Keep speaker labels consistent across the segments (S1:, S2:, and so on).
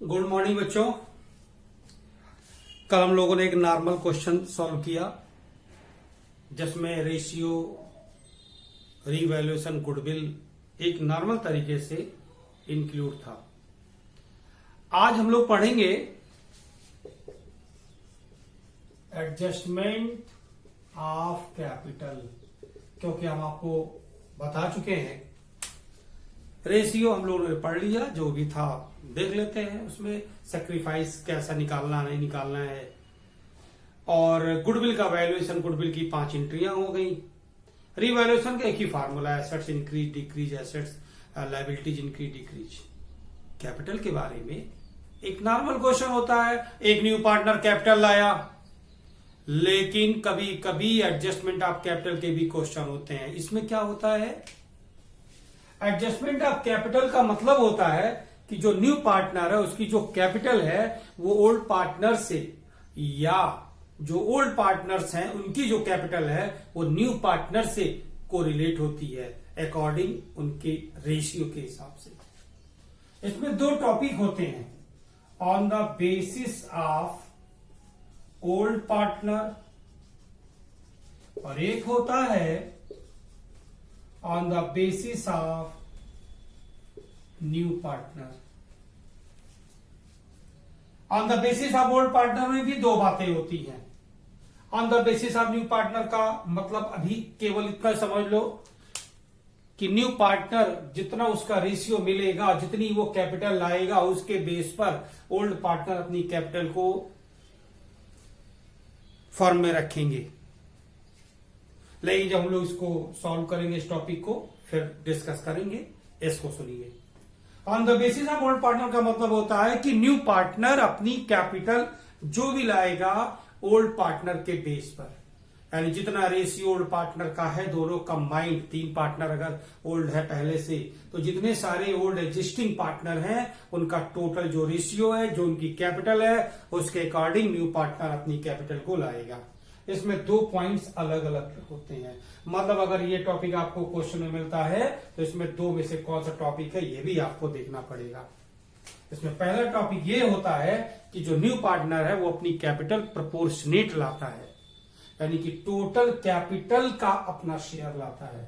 S1: Good morning बच्चों। कल हम लोगों ने एक नॉर्मल क्वेश्चन सॉल्व किया जिसमें रेशियो, रीवैल्यूएशन, गुडविल एक नॉर्मल तरीके से इंक्लूड था। आज हम लोग पढ़ेंगे एडजस्टमेंट ऑफ कैपिटल, क्योंकि हम आपको बता चुके हैं रेशियो हम लोगों ने पढ़ लिया, जो भी था देख लेते हैं उसमें सैक्रिफाइस कैसा निकालना नहीं निकालना है। और गुडविल का वैल्यूएशन, गुडविल की 5 एंट्रियां हो गई। रीवैल्यूएशन का एक ही formula, assets increase decrease, assets liabilities increase decrease. Capital के बारे में एक नॉर्मल क्वेश्चन होता है, एक न्यू पार्टनर कैपिटल लाया, लेकिन कभी कभी एडजस्टमेंट ऑफ कैपिटल के भी क्वेश्चन होते हैं। इसमें क्या होता है, एडजस्टमेंट ऑफ कैपिटल का मतलब होता है कि जो न्यू पार्टनर है उसकी जो कैपिटल है वो ओल्ड पार्टनर से, या जो ओल्ड पार्टनर्स हैं उनकी जो कैपिटल है वो न्यू पार्टनर से कोरिलेट होती है अकॉर्डिंग उनके रेशियो के हिसाब से। इसमें 2 टॉपिक होते हैं, on the basis of old partner और एक होता है on the basis of new partner. On the basis of old partner में भी 2 बातें होती हैं। On the basis of new partner का मतलब अभी केवल इतना समझ लो कि न्यू पार्टनर जितना उसका रेशियो मिलेगा, जितनी वो कैपिटल लाएगा, उसके बेस पर ओल्ड पार्टनर अपनी कैपिटल को फॉर्म में रखेंगे। लेकिन जब हम लोग इसको सॉल्व करेंगे इस टॉपिक को फिर डिस्कस करेंगे। इसको सुनिए, on the basis of old partner का मतलब होता है कि न्यू पार्टनर अपनी कैपिटल जो भी लाएगा ओल्ड पार्टनर के बेस पर, यानी जितना रेशियो ओल्ड पार्टनर का है, दोनों कंबाइंड 3 पार्टनर अगर ओल्ड है पहले से, तो जितने सारे ओल्ड एग्जिस्टिंग पार्टनर हैं उनका टोटल जो रेशियो है, जो उनकी कैपिटल है, उसके अकॉर्डिंग न्यू पार्टनर अपनी कैपिटल को लाएगा। इसमें 2 पॉइंट्स अलग अलग होते हैं। मतलब अगर ये टॉपिक आपको क्वेश्चन में मिलता है तो इसमें 2 में से कौन सा टॉपिक है ये भी आपको देखना पड़ेगा। इसमें पहला टॉपिक ये होता है कि जो न्यू पार्टनर है वो अपनी कैपिटल प्रोपोर्शनेट लाता है, यानी कि टोटल कैपिटल का अपना शेयर लाता है।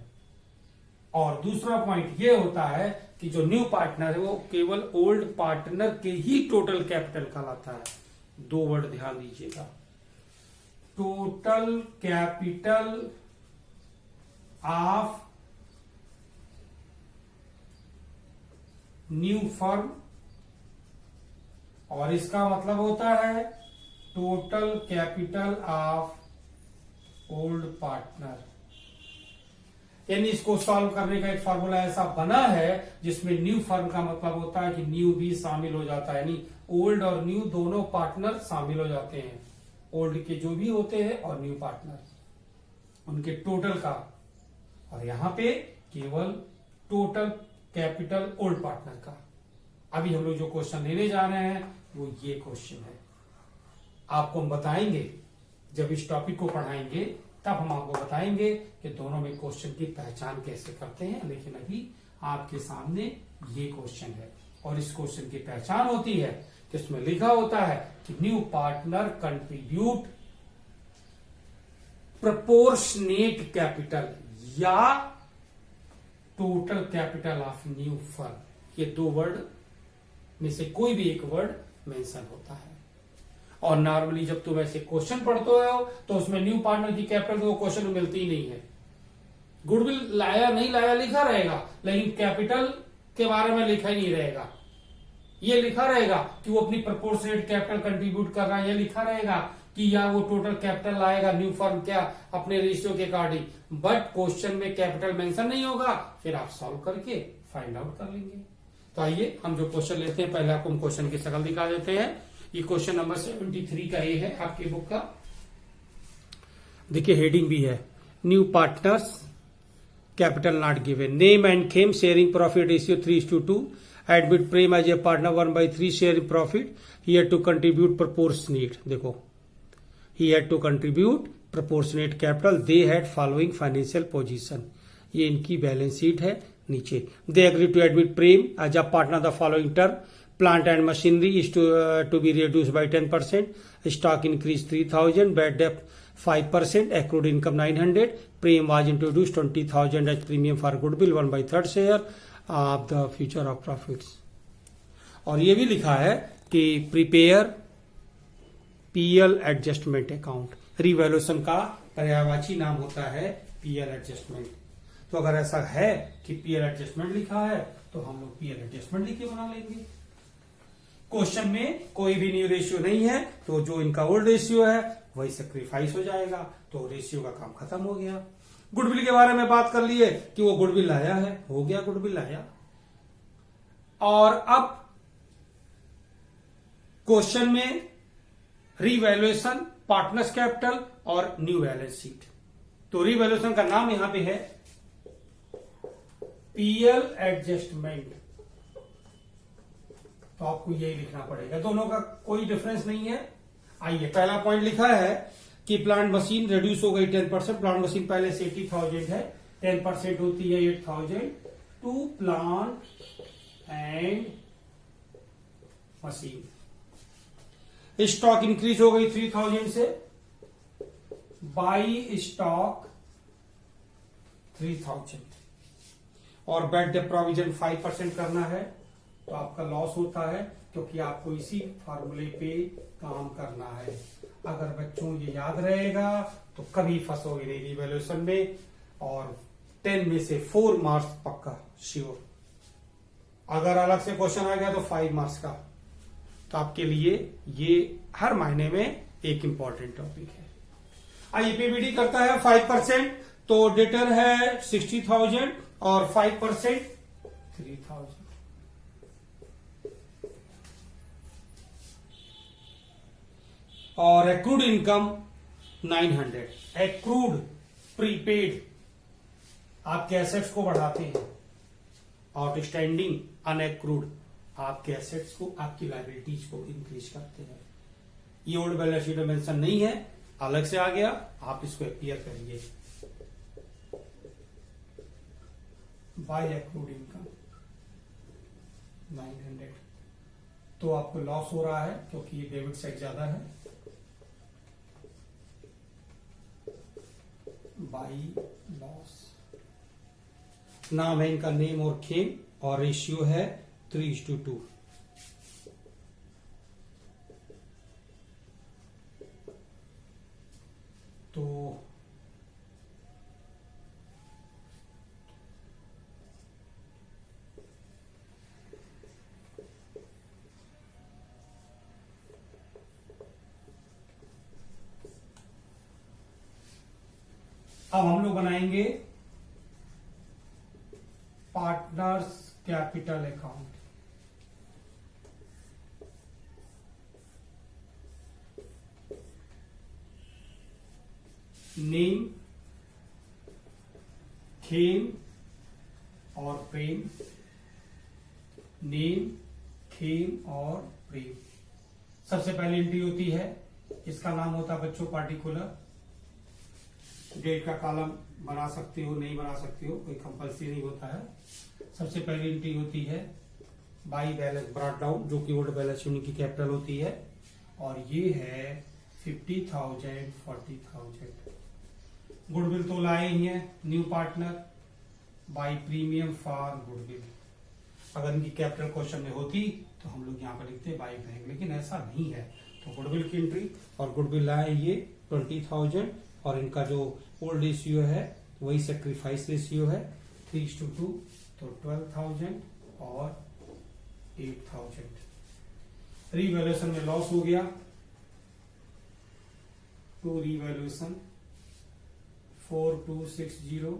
S1: और दूसरा पॉइंट ये होता है कि जो न्यू पार्टनर है वो केवल ओल्ड पार्टनर के ही टोटल कैपिटल का लाता है। 2 वर्ड ध्यान दीजिएगा, total capital of new firm, और इसका मतलब होता है total capital of old partner. यानी इसको सॉल्व करने का एक फॉर्मूला ऐसा बना है जिसमें न्यू फर्म का मतलब होता है कि न्यू भी शामिल हो जाता है, यानी ओल्ड और न्यू दोनों पार्टनर शामिल हो जाते हैं, ओल्ड के जो भी होते हैं और न्यू पार्टनर उनके टोटल का। और यहां पे केवल टोटल कैपिटल ओल्ड पार्टनर का। अभी हम लोग जो क्वेश्चन लेने जा रहे हैं वो ये क्वेश्चन है। आपको हम बताएंगे जब इस टॉपिक को पढ़ाएंगे तब हम आपको बताएंगे कि दोनों में क्वेश्चन की पहचान कैसे करते हैं, लेकिन अभी आपके सामने ये क्वेश्चन है और इस क्वेश्चन की पहचान होती है कि इसमें लिखा होता है कि new partner contribute proportionate capital या total capital of new firm. ये 2 वर्ड में से कोई भी एक वर्ड मेंशन होता है। और नॉर्मली जब तुम ऐसे क्वेश्चन पढ़ते हो तो उसमें न्यू पार्टनर की कैपिटल तो क्वेश्चन में मिलती ही नहीं है। गुडविल लाया नहीं लाया लिखा रहेगा, लेकिन कैपिटल के बारे में लिखा ही नहीं रहेगा। ये लिखा रहेगा कि वो अपनी प्रोपोर्शनेट कैपिटल कंट्रीब्यूट कर रहा है, ये लिखा रहेगा कि या वो टोटल कैपिटल लाएगा न्यू फर्म क्या अपने रेशियो के अकॉर्डिंग, बट क्वेश्चन में कैपिटल मेंशन नहीं होगा। फिर आप सॉल्व करके फाइंड आउट कर लेंगे। तो आइए हम जो क्वेश्चन लेते हैं, पहले आपको हम क्वेश्चन की शक्ल दिखा देते हैं। ये क्वेश्चन नंबर 73 का ये है आपकी बुक का। देखिए हेडिंग भी है, new partners capital not given, name and Khem, sharing profit ratio 3:2, admit Prem as a partner 1/3 share in profit. He had to contribute proportionate. देखो, he had to contribute proportionate capital. They had following financial position. ये इनकी balance sheet है नीचे। They agree to admit Prem as a partner the following term, Plant and machinery is to be reduced by 10%. Stock increase 3,000. Bad debt 5%. Accrued income 900. Premium was introduced 20,000 as premium for goodwill 1/3 share of the future of profits. और ये भी लिखा है कि prepare PL adjustment account. Revaluation का पर्यायवाची नाम होता है पीएल एडजस्टमेंट। तो अगर ऐसा है कि पीएल एडजस्टमेंट लिखा है तो हम लोग पीएल एडजस्टमेंट लिख के बना लेंगे। क्वेश्चन में कोई भी न्यू रेशियो नहीं है तो जो इनका ओल्ड रेशियो है वही सेक्रीफाइस हो जाएगा, तो रेशियो का काम खत्म हो गया। गुडविल के बारे में बात कर लिए कि वो गुडविल लाया है, हो गया गुडविल लाया। और अब क्वेश्चन में रीवैल्यूएशन, पार्टनर्स कैपिटल और न्यू बैलेंस शीट। तो रीवैल्यूएशन का नाम यहां पे है पीएल एडजस्टमेंट, तो आपको यही लिखना पड़ेगा। दोनों का कोई डिफरेंस नहीं है। आइए, पहला पॉइंट लिखा है कि प्लांट मशीन रिड्यूस हो गई 10%। प्लांट मशीन पहले से 80,000 है, 10% होती है 8,000 to plant and machine. Stock increase हो गई 3,000 से, बाई स्टॉक 3,000। और बैड डेट प्रोविजन 5% करना है, तो आपका लॉस होता है क्योंकि आपको इसी फॉर्मूले पे काम करना है। अगर बच्चों ये याद रहेगा तो कभी फंसोगे नहीं रिवैल्यूएशन में। और 10 में से 4 मार्क्स पक्का श्योर। अगर अलग से क्वेश्चन आ गया तो 5 मार्क्स का। तो आपके लिए ये हर महीने में एक इंपॉर्टेंट टॉपिक है। आइए, पीबीडी करता है 5%, तो डेटर है 60,000 और 5% 3,000। और एक्रूड इनकम 900। एक्रूड प्रीपेड आपके एसेट्स को बढ़ाते हैं, आउटस्टैंडिंग अनएक्रूड आपके एसेट्स को, आपकी लायबिलिटीज को इंक्रीज करते हैं। ये ओल्ड बैलेंस शीट में मेंशन नहीं है, अलग से आ गया, आप इसको अपीयर करिए। बाय एक्रूड इनकम 900, तो आपको लॉस हो रहा है क्योंकि ये डेबिट साइड ज्यादा है। बाई लॉस, नाम है इनका नेम और खेम, और रेशियो है 3:2। तो अब हम लोग बनाएंगे partners capital account. Name, Khem और प्रेम। नेम, खेम और प्रेम। सबसे पहले एंट्री होती है, इसका नाम होता है बच्चों पार्टिकुलर। डेट का कॉलम बना सकते हो, नहीं बना सकते हो, कोई कंपल्सरी नहीं होता है। सबसे पहली एंट्री होती है बाई बैलेंस ब्रॉट डाउन, जो कि ओल्ड बैलेंस यूनिट की कैपिटल होती है, और ये है 50,000 40,000। गुडविल तो लाए ही है, new partner by premium for goodwill. अगर इनकी कैपिटल क्वेश्चन में होती तो हम लोग यहाँ पर लिखते हैं बाई बैंक, लेकिन ऐसा नहीं है। तो गुडविल की एंट्री, और गुडविल लाए ये 20,000, और इनका जो ओल्ड रेशियो है वही सेक्रीफाइस रेशियो है 3:2, तो 12,000 और 8,000। रीवैल्यूएशन में लॉस हो गया, टू रीवैल्यूएशन 4260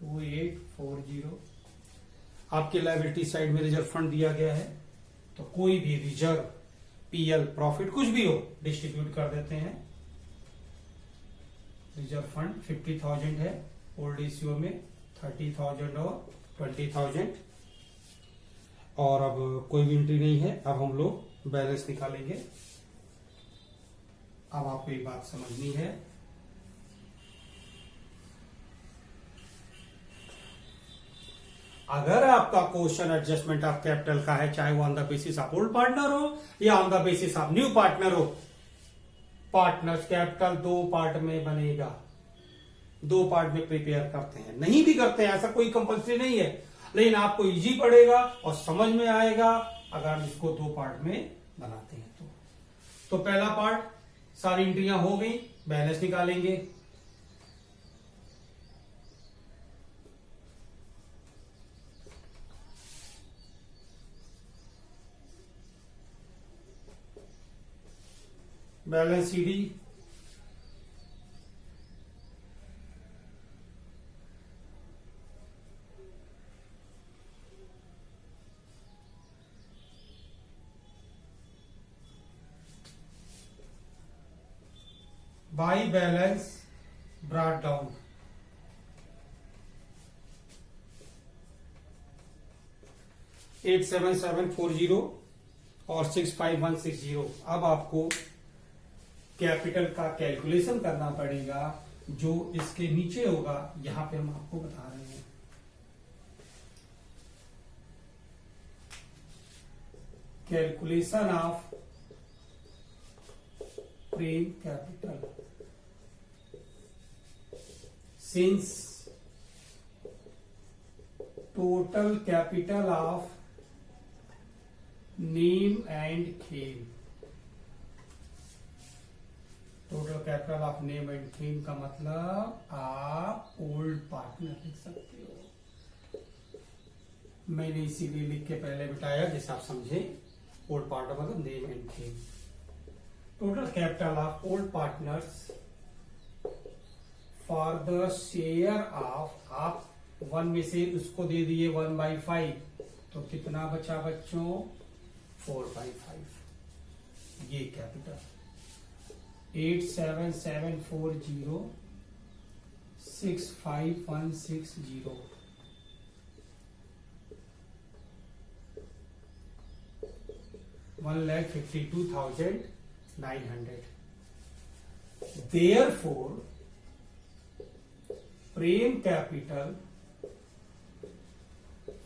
S1: 2840। आपके लायबिलिटी साइड में रिजर्व फंड दिया गया है, तो कोई भी रिजर्व, पीएल, प्रॉफिट कुछ भी हो डिस्ट्रीब्यूट कर देते हैं। रिजर्व फंड 50,000 है, ओल्ड रेशियो में 30,000 और 20,000। और अब कोई भी एंट्री नहीं है। अब हम लोग बैलेंस निकालेंगे। अब आपको एक बात समझनी है, अगर आपका क्वेश्चन एडजस्टमेंट ऑफ कैपिटल का है, चाहे वो on the basis of old partner हो या on the basis of new partner हो, पार्टनर्स कैपिटल दो पार्ट में बनेगा, दो पार्ट में प्रिपेयर करते हैं, नहीं भी करते हैं, ऐसा कोई कंपल्सरी नहीं है, लेकिन आपको इजी पड़ेगा और समझ में आएगा अगर हम इसको दो पार्ट में बनाते हैं तो पहला पार्ट, सारी एंट्रियां हो गई, बैलेंस निकालेंगे। Balance CD, by balance brought down, $87740 और 65160। अब आपको कैपिटल का कैलकुलेशन करना पड़ेगा, जो इसके नीचे होगा, यहां पे हम आपको बता रहे हैं। Calculation of Prem capital since total capital of name and Khem. Total capital of name and Khem का मतलब आप ओल्ड पार्टनर लिख सकते हो। मैंने इसीलिए लिख के पहले बिठाया जिसे आप समझे। ओल्ड पार्टनर मतलब name and Khem. Total capital of old partners for the share of, आप 1 में से उसको दे दिए 1/5, तो कितना बचा बच्चों? 4/5। ये capital 87740 65160 1,52,900। Therefore, Prem capital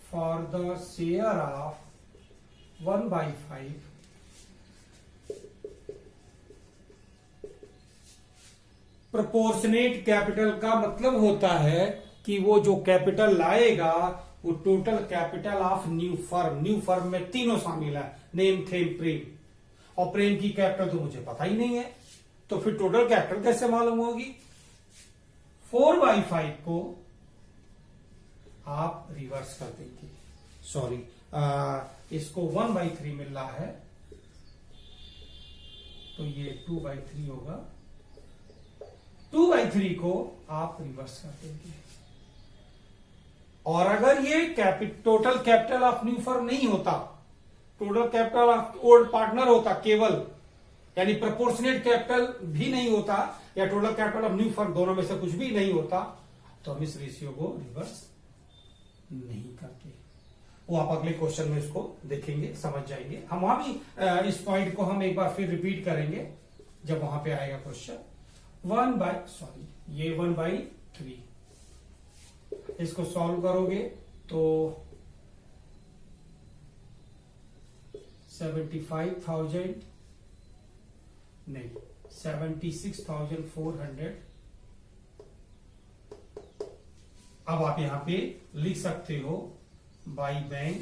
S1: for the share of 1/5 proportionate capital का मतलब होता है कि वो जो कैपिटल लाएगा वो total capital of new firm. New firm में तीनों शामिल है, नेम, थेम, प्रेम। और प्रेम की कैपिटल तो मुझे पता ही नहीं है, तो फिर टोटल कैपिटल कैसे मालूम होगी? 4/5 को आप रिवर्स कर देंगे। सॉरी, इसको 1/3 मिल रहा है, तो ये 2/3 होगा। 2/3 को आप रिवर्स कर देंगे। और अगर ये total capital of new firm नहीं होता, total capital of old partner होता केवल, यानी प्रोपोर्शनेट कैपिटल भी नहीं होता या total capital of new firm, दोनों में से कुछ भी नहीं होता, तो हम इस रेशियो को रिवर्स नहीं करते। वो आप अगले क्वेश्चन में इसको देखेंगे, समझ जाएंगे। हम वहां भी इस पॉइंट को हम एक बार फिर रिपीट करेंगे जब वहां पे आएगा क्वेश्चन। 1/3 इसको सॉल्व करोगे तो 76,400 अब आप यहां पे लिख सकते हो बाई बैंक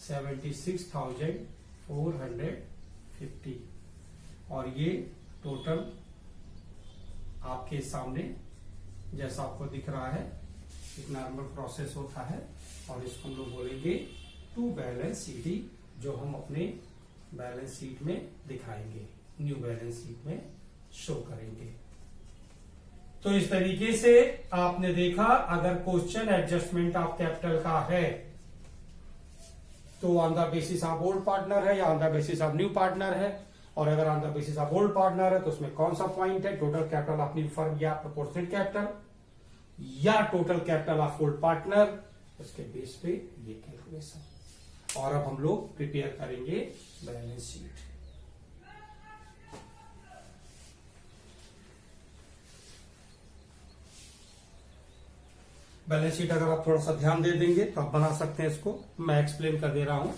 S1: 76,450 और ये टोटल आपके सामने जैसा आपको दिख रहा है एक नॉर्मल प्रोसेस होता है। और इसको हम लोग बोलेंगे टू बैलेंस सीडी, जो हम अपने बैलेंस शीट में दिखाएंगे, न्यू बैलेंस शीट में शो करेंगे। तो इस तरीके से आपने देखा, अगर क्वेश्चन एडजस्टमेंट ऑफ कैपिटल का है तो on the basis of old partner है या on the basis of new partner है, और अगर on the basis of old partner है तो उसमें कौन सा पॉइंट है, total capital of new firm या प्रोपोर्शनेट कैपिटल या total capital of old partner, उसके बेस पे ये कैलकुलेशन। और अब हम लोग प्रिपेयर करेंगे बैलेंस शीट। बैलेंस शीट अगर आप थोड़ा सा ध्यान दे देंगे तो आप बना सकते हैं इसको, मैं एक्सप्लेन कर दे रहा हूं।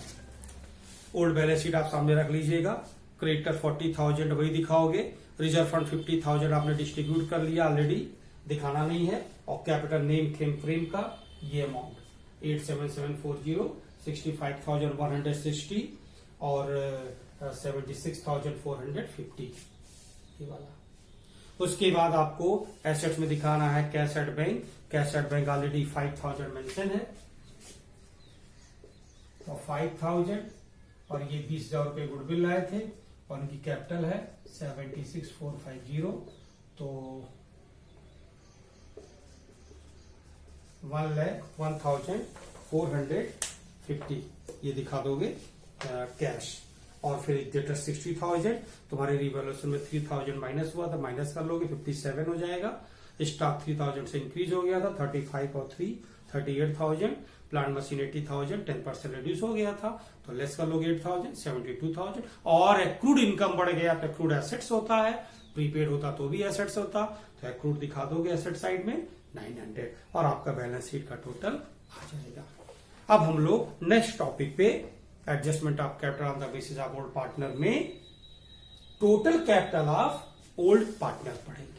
S1: ओल्ड बैलेंस शीट आप सामने रख लीजिएगा। क्रेडिटर 40,000 वही दिखाओगे, रिजर्व फंड 50,000 आपने डिस्ट्रीब्यूट कर लिया ऑलरेडी, दिखाना नहीं है। और कैपिटल नेम खेम फ्रेम का ये अमाउंट 87740, 65,160 और 76,450 ये वाला। उसके बाद आपको एसेट्स में दिखाना है cash at bank. Cash at bank already 5,000 mention है, तो 5,000 और ये 20,000 रुपए गुडविल लाए थे और उनकी कैपिटल है 76,450, तो 1,01,450 ये दिखा दोगे कैश। और फिर डेटर 60,000, तुम्हारे रिवैल्यूएशन में 3,000 माइनस हुआ था, माइनस कर लोगे 57 हो जाएगा। स्टॉक 3,000 से इंक्रीज हो गया था, 35 और 3 38,000। प्लांट मशीन 80,000, 10% रिड्यूस हो गया था, तो लेस कर लोगे 8,000, 72,000। और एक्रूड इनकम बढ़ गया तो एक्रूड एसेट्स होता है, प्रीपेड होता तो भी एसेट्स होता, तो एक्रूड दिखा दोगे एसेट साइड में 900 और आपका बैलेंस शीट का टोटल आ जाएगा। अब हम लोग नेक्स्ट टॉपिक पे adjustment of capital on the basis of old partner में total capital of old partner पढ़ेंगे।